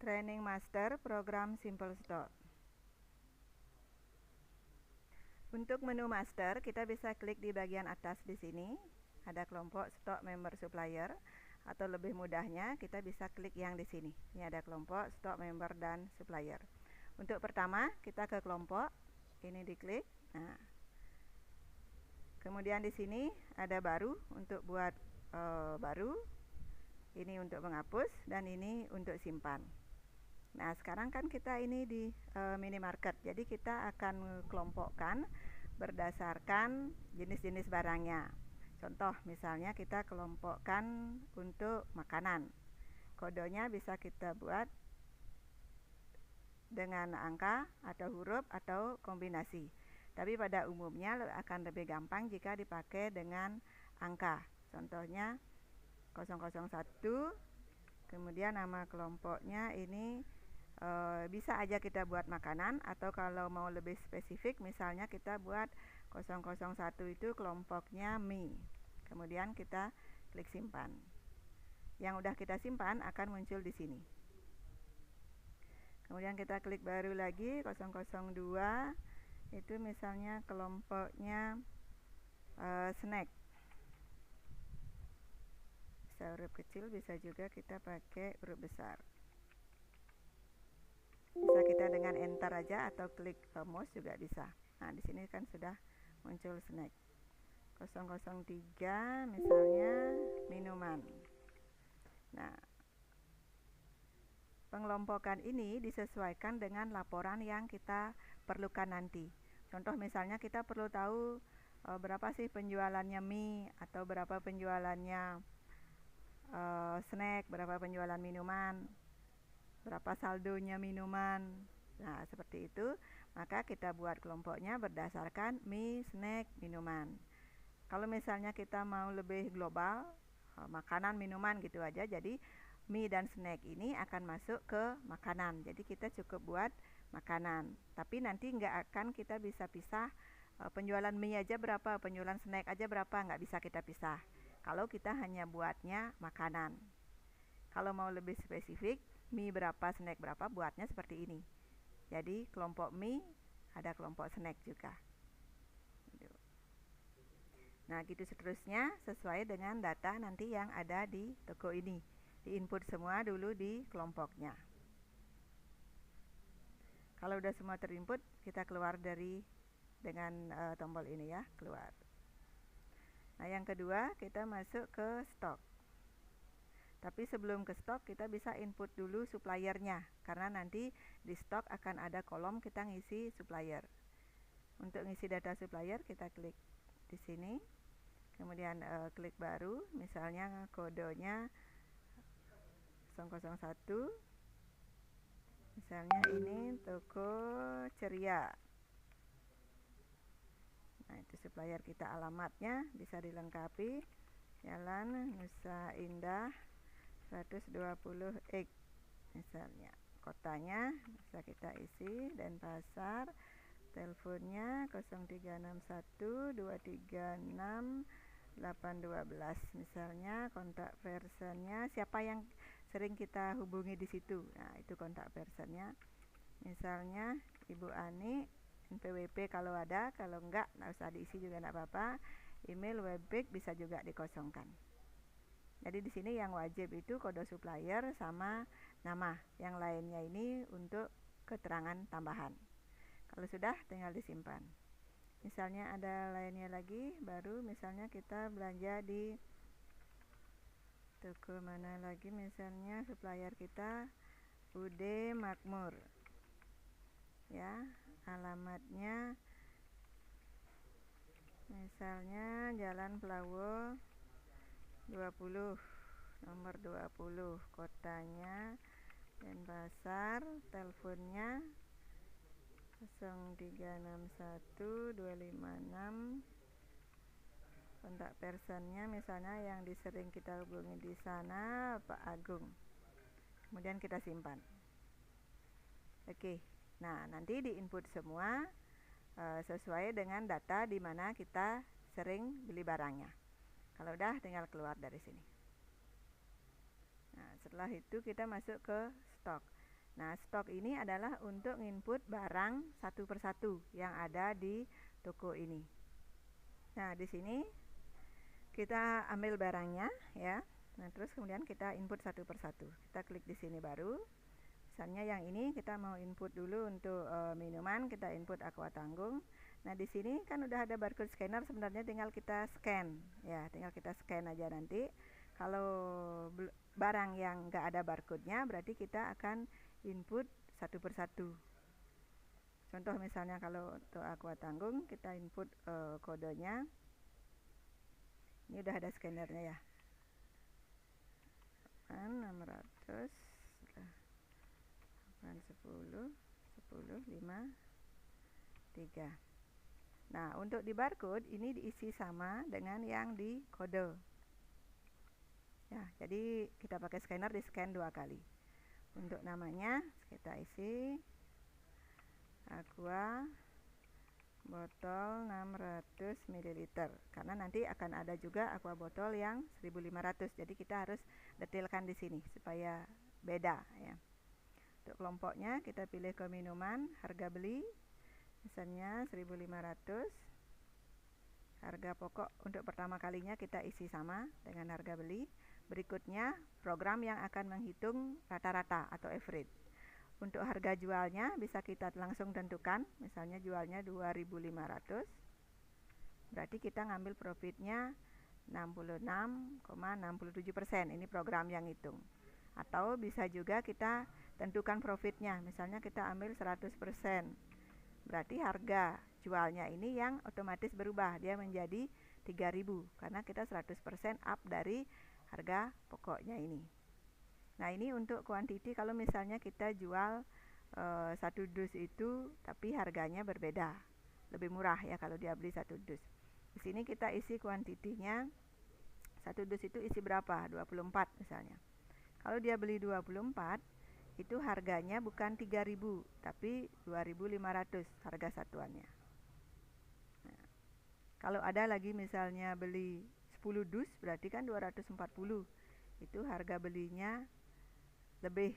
Training Master Program Simple Store. Untuk menu master, kita bisa klik di bagian atas di sini. Ada kelompok Stock Member Supplier, atau lebih mudahnya kita bisa klik yang di sini. Ini ada kelompok Stock Member dan Supplier. Untuk pertama, kita ke kelompok, ini diklik. Nah, kemudian di sini ada baru untuk buat baru. Ini untuk menghapus dan ini untuk simpan. Nah, sekarang kan kita ini di minimarket. Jadi kita akan kelompokkan berdasarkan jenis-jenis barangnya. Contoh, misalnya kita kelompokkan untuk makanan. Kodenya bisa kita buat dengan angka atau huruf atau kombinasi. Tapi pada umumnya akan lebih gampang jika dipakai dengan angka. Contohnya 001, kemudian nama kelompoknya ini bisa aja kita buat makanan, atau kalau mau lebih spesifik misalnya kita buat 001 itu kelompoknya mie. Kemudian kita klik simpan. Yang udah kita simpan akan muncul di sini. Kemudian kita klik baru lagi 002, itu misalnya kelompoknya snack. Bisa huruf kecil, bisa juga kita pakai huruf besar. Bisa kita dengan enter aja atau klik mouse juga bisa. Nah, di sini kan sudah muncul snack. 003 misalnya minuman. Nah, pengelompokan ini disesuaikan dengan laporan yang kita perlukan nanti. Contoh misalnya kita perlu tahu berapa sih penjualannya mie, atau berapa penjualannya snack, berapa penjualan minuman, berapa saldonya minuman. Nah, seperti itu. Maka kita buat kelompoknya berdasarkan mie, snack, minuman. Kalau misalnya kita mau lebih global, makanan, minuman gitu aja, jadi mie dan snack ini akan masuk ke makanan. Jadi kita cukup buat makanan. Tapi nanti nggak akan kita bisa pisah penjualan mie aja berapa, penjualan snack aja berapa, nggak bisa kita pisah. Kalau kita hanya buatnya makanan. Kalau mau lebih spesifik, mie berapa, snack berapa, buatnya seperti ini. Jadi kelompok mie ada kelompok snack juga. Nah, gitu seterusnya sesuai dengan data nanti yang ada di toko ini. Diinput semua dulu di kelompoknya. Kalau udah semua terinput, kita keluar dengan tombol ini ya, keluar. Nah, yang kedua kita masuk ke stok. Tapi sebelum ke stok kita bisa input dulu suppliernya, karena nanti di stok akan ada kolom kita ngisi supplier. Untuk ngisi data supplier kita klik di sini, kemudian klik baru, misalnya kodenya 001, misalnya ini toko ceria. Nah, itu supplier kita, alamatnya bisa dilengkapi, Jalan Nusa Indah 120X misalnya. Kotanya bisa kita isi, Denpasar. Teleponnya 0361 236 812 misalnya. Kontak personnya siapa yang sering kita hubungi di situ. Nah, itu kontak personnya. Misalnya Ibu Ani, NPWP kalau ada, kalau enggak usah diisi juga enggak apa-apa. Email webback bisa juga dikosongkan. Jadi di sini yang wajib itu kode supplier sama nama. Yang lainnya ini untuk keterangan tambahan. Kalau sudah tinggal disimpan. Misalnya ada lainnya lagi baru, misalnya kita belanja di toko mana lagi, misalnya supplier kita UD Makmur. Ya, alamatnya misalnya Jalan Pelawo 20, nomor 20, kotanya Denpasar, teleponnya 0361 256, kontak personnya misalnya yang disering kita hubungi di sana Pak Agung. Kemudian kita simpan. Oke. Nah, nanti diinput semua sesuai dengan data di mana kita sering beli barangnya. Kalau udah tinggal keluar dari sini. Nah, setelah itu kita masuk ke stok. Nah, stok ini adalah untuk input barang satu persatu yang ada di toko ini. Nah, di sini kita ambil barangnya ya. Nah, terus kemudian kita input satu persatu. Kita klik di sini baru. Misalnya yang ini kita mau input dulu untuk minuman, kita input Aqua Tanggung. Nah, di sini kan udah ada barcode scanner, sebenarnya tinggal kita scan ya, tinggal kita scan aja nanti. Kalau barang yang nggak ada barcode-nya berarti kita akan input satu persatu. Contoh misalnya kalau untuk Aqua Tanggung kita input kodenya. Ini udah ada scannernya ya. 600 10 10 5 3. Nah, untuk di barcode ini diisi sama dengan yang di kode. Ya, jadi kita pakai scanner, di scan 2 kali. Untuk namanya kita isi Aqua botol 600 ml, karena nanti akan ada juga Aqua botol yang 1500. Jadi kita harus detailkan di sini supaya beda ya. Untuk kelompoknya kita pilih ke minuman, harga beli misalnya 1500. Harga pokok untuk pertama kalinya kita isi sama dengan harga beli. Berikutnya program yang akan menghitung rata-rata atau average. Untuk harga jualnya bisa kita langsung tentukan, misalnya jualnya 2500. Berarti kita ngambil profitnya 66,67%. Ini program yang hitung. Atau bisa juga kita tentukan profitnya, misalnya kita ambil 100%. Berarti harga jualnya ini yang otomatis berubah, dia menjadi 3000 karena kita 100% up dari harga pokoknya ini. Nah, ini untuk quantity. Kalau misalnya kita jual 1 dus itu tapi harganya berbeda, lebih murah ya kalau dia beli 1 dus. Di sini kita isi kuantitinya, 1 dus itu isi berapa? 24 misalnya. Kalau dia beli 24, itu harganya bukan 3000 tapi 2500 harga satuannya. Nah, kalau ada lagi misalnya beli 10 dus berarti kan 240. Itu harga belinya lebih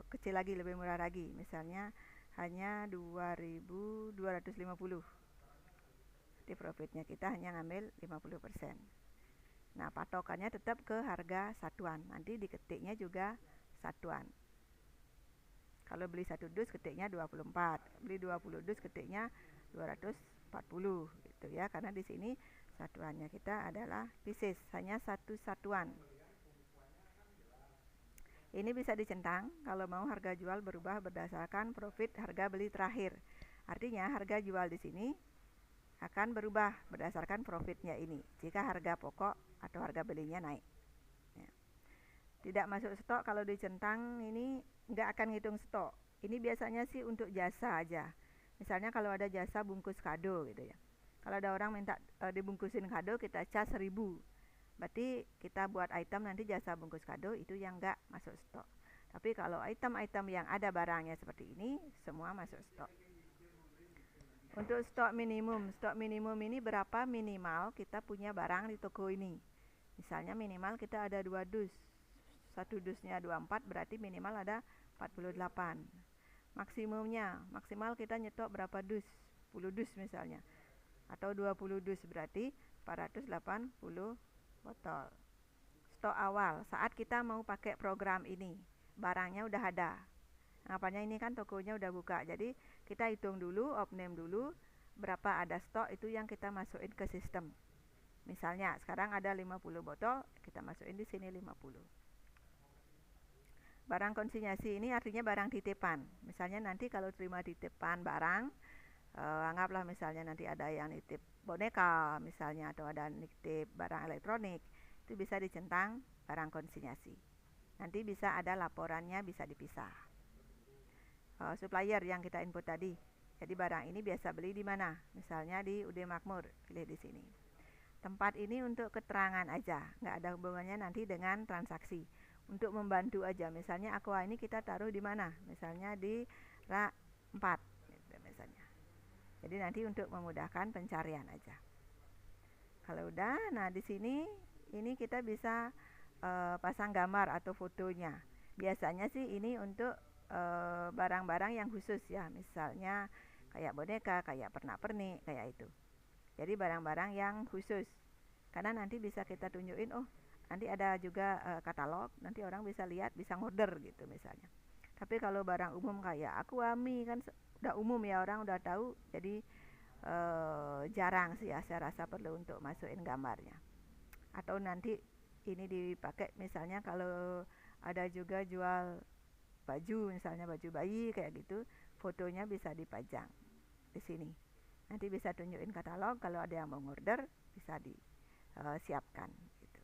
kecil lagi, lebih murah lagi. Misalnya hanya 2250. Jadi profitnya kita hanya ngambil 50%. Nah, patokannya tetap ke harga satuan. Nanti diketiknya juga satuan. Kalau beli 1 dus ketiknya 24, beli 20 dus ketiknya 240 gitu ya, karena di sini satuannya kita adalah pieces, hanya satu satuan. Ini bisa dicentang kalau mau harga jual berubah berdasarkan profit harga beli terakhir. Artinya harga jual di sini akan berubah berdasarkan profitnya ini jika harga pokok atau harga belinya naik ya. Tidak masuk stok kalau dicentang ini nggak akan ngitung stok. Ini biasanya sih untuk jasa aja. Misalnya kalau ada jasa bungkus kado gitu ya, kalau ada orang minta dibungkusin kado, kita cas 1000, berarti kita buat item nanti jasa bungkus kado itu yang nggak masuk stok. Tapi kalau item-item yang ada barangnya seperti ini semua masuk stok. Untuk stok minimum ini berapa minimal kita punya barang di toko ini. Misalnya minimal kita ada 2 dus, 1 dusnya 24, berarti minimal ada 48. Maksimal kita nyetok berapa dus? 10 dus misalnya, atau 20 dus, berarti 480 botol. Stok awal saat kita mau pakai program ini, barangnya udah ada. Apanya ini kan tokonya udah buka, jadi kita hitung dulu, off-name dulu, berapa ada stok itu yang kita masukin ke sistem. Misalnya sekarang ada 50 botol, kita masukin di sini 50. Barang konsinyasi ini artinya barang titipan. Misalnya nanti kalau terima titipan barang, anggaplah misalnya nanti ada yang nitip boneka misalnya, atau ada nitip barang elektronik, itu bisa dicentang barang konsinyasi. Nanti bisa ada laporannya, bisa dipisah. Supplier yang kita input tadi. Jadi barang ini biasa beli di mana? Misalnya di UD Makmur, pilih di sini. Tempat ini untuk keterangan aja, nggak ada hubungannya nanti dengan transaksi. Untuk membantu aja, misalnya Aqua ini kita taruh di mana? Misalnya di rak 4, gitu misalnya. Jadi nanti untuk memudahkan pencarian aja. Kalau udah, nah di sini ini kita bisa pasang gambar atau fotonya. Biasanya sih ini untuk barang-barang yang khusus ya, misalnya kayak boneka, kayak pernak-pernik, kayak itu. Jadi barang-barang yang khusus, karena nanti bisa kita tunjukin, oh nanti ada juga katalog, nanti orang bisa lihat, bisa ngorder gitu misalnya. Tapi kalau barang umum kayak Aquami kan udah umum ya, orang udah tahu, jadi jarang sih ya saya rasa perlu untuk masukin gambarnya. Atau nanti ini dipakai misalnya kalau ada juga jual baju, misalnya baju bayi kayak gitu, fotonya bisa dipajang di sini. Nanti bisa tunjukin katalog, kalau ada yang mau order bisa disiapkan gitu.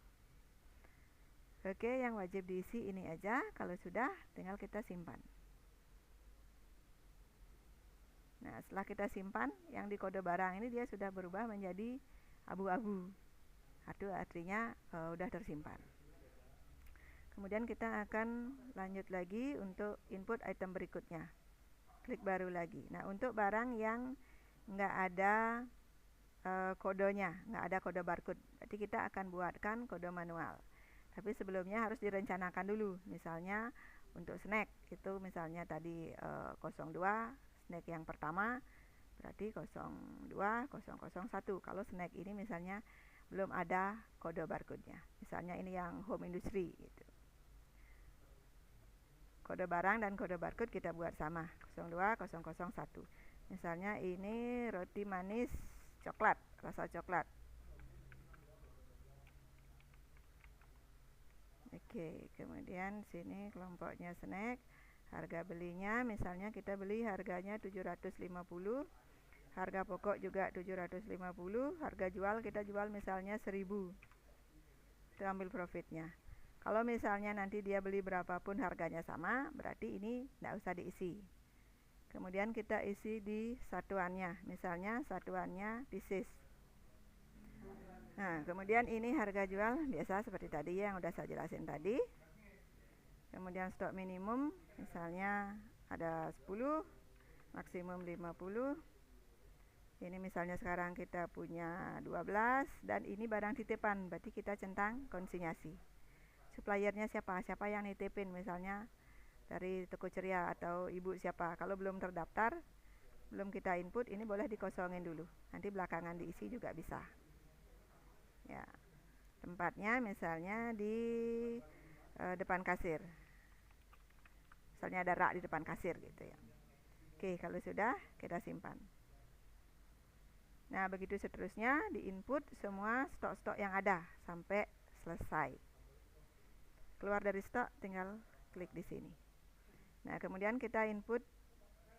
Oke, yang wajib diisi ini aja. Kalau sudah, tinggal kita simpan. Nah, setelah kita simpan, yang di kode barang ini dia sudah berubah menjadi abu-abu. Itu artinya udah tersimpan. Kemudian kita akan lanjut lagi untuk input item berikutnya. Klik baru lagi. Nah, untuk barang yang nggak ada kodenya, nggak ada kode barcode, berarti kita akan buatkan kode manual. Tapi sebelumnya harus direncanakan dulu. Misalnya untuk snack itu misalnya tadi 02 snack yang pertama, berarti 02.001. Kalau snack ini misalnya belum ada kode barcode-nya. Misalnya ini yang home industry gitu. Kode barang dan kode barcode kita buat sama, 02.001. Misalnya ini roti manis coklat, rasa coklat. Oke, kemudian sini kelompoknya snack. Harga belinya misalnya kita beli harganya 750. Harga pokok juga 750. Harga jual kita jual misalnya 1000. Itu ambil profitnya. Kalau misalnya nanti dia beli berapapun harganya sama, berarti ini tidak usah diisi. Kemudian kita isi di satuannya, misalnya satuannya pieces. Nah, kemudian ini harga jual biasa seperti tadi yang udah saya jelasin tadi. Kemudian stok minimum, misalnya ada 10, maksimum 50. Ini misalnya sekarang kita punya 12, dan ini barang titipan, berarti kita centang konsinyasi. Suppliernya siapa yang nitipin, misalnya dari Toko Ceria atau ibu siapa. Kalau belum terdaftar, belum kita input, ini boleh dikosongin dulu, nanti belakangan diisi juga bisa ya. Tempatnya misalnya di depan kasir, misalnya ada rak di depan kasir gitu ya. Oke, kalau sudah kita simpan. Nah, begitu seterusnya, di input semua stok-stok yang ada sampai selesai. Keluar dari stok, tinggal klik di sini. Nah, kemudian kita input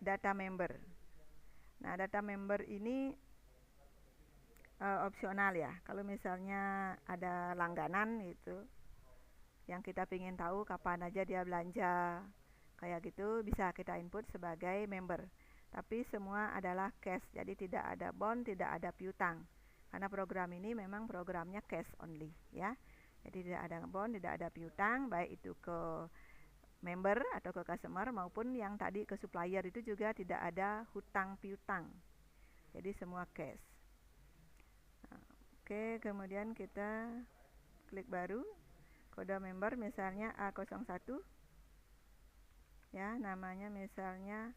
data member. Nah, data member ini opsional ya. Kalau misalnya ada langganan itu, yang kita ingin tahu kapan aja dia belanja, kayak gitu, bisa kita input sebagai member. Tapi semua adalah cash, jadi tidak ada bond, tidak ada piutang. Karena program ini memang programnya cash only ya. Jadi tidak ada bond, tidak ada piutang, baik itu ke member atau ke customer maupun yang tadi ke supplier, itu juga tidak ada hutang piutang. Jadi semua cash. Nah, oke, kemudian kita klik baru, kode member misalnya A01 ya, namanya misalnya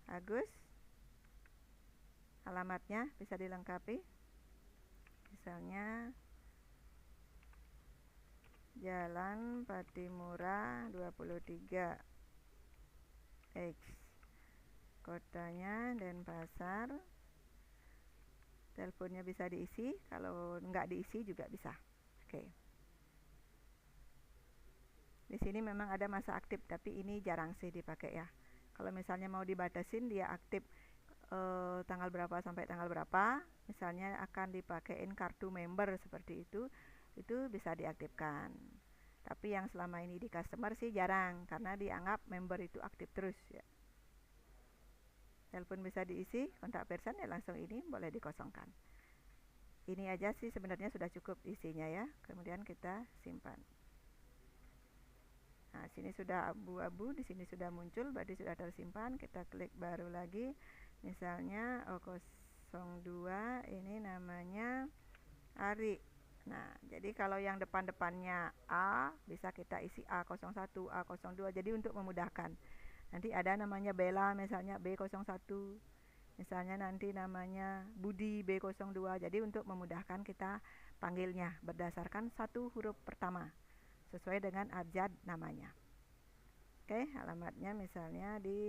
Agus, alamatnya bisa dilengkapi, misalnya Jalan Patimura 23 X, kotanya Denpasar. Teleponnya bisa diisi, kalau nggak diisi juga bisa. Oke. Di sini memang ada masa aktif, tapi ini jarang sih dipakai ya. Kalau misalnya mau dibatasin dia aktif tanggal berapa sampai tanggal berapa, misalnya akan dipakein kartu member seperti itu bisa diaktifkan. Tapi yang selama ini di customer sih jarang, karena dianggap member itu aktif terus ya. Telepon bisa diisi, kontak person ya langsung ini boleh dikosongkan. Ini aja sih sebenarnya sudah cukup isinya ya. Kemudian kita simpan. Nah, sini sudah abu-abu, di sini sudah muncul, berarti sudah tersimpan. Kita klik baru lagi. Misalnya O02, ini namanya Ari. Nah, jadi kalau yang depan-depannya A, bisa kita isi A01, A02, jadi untuk memudahkan. Nanti ada namanya Bella misalnya B01, misalnya nanti namanya Budi B02. Jadi untuk memudahkan kita panggilnya berdasarkan satu huruf pertama sesuai dengan abjad namanya. Oke, alamatnya misalnya di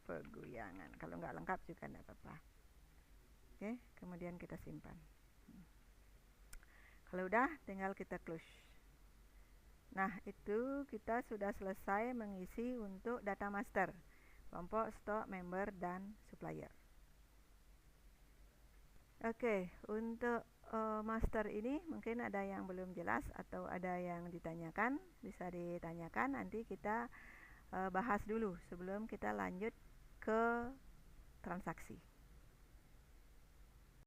Peguyangan. Kalau nggak lengkap juga nggak apa-apa. Oke, kemudian kita simpan. Kalau udah, tinggal kita close. Nah, itu kita sudah selesai mengisi untuk data master, kelompok stok, member, dan supplier. Oke, untuk master ini mungkin ada yang belum jelas atau ada yang ditanyakan, bisa ditanyakan. Nanti kita bahas dulu sebelum kita lanjut ke transaksi.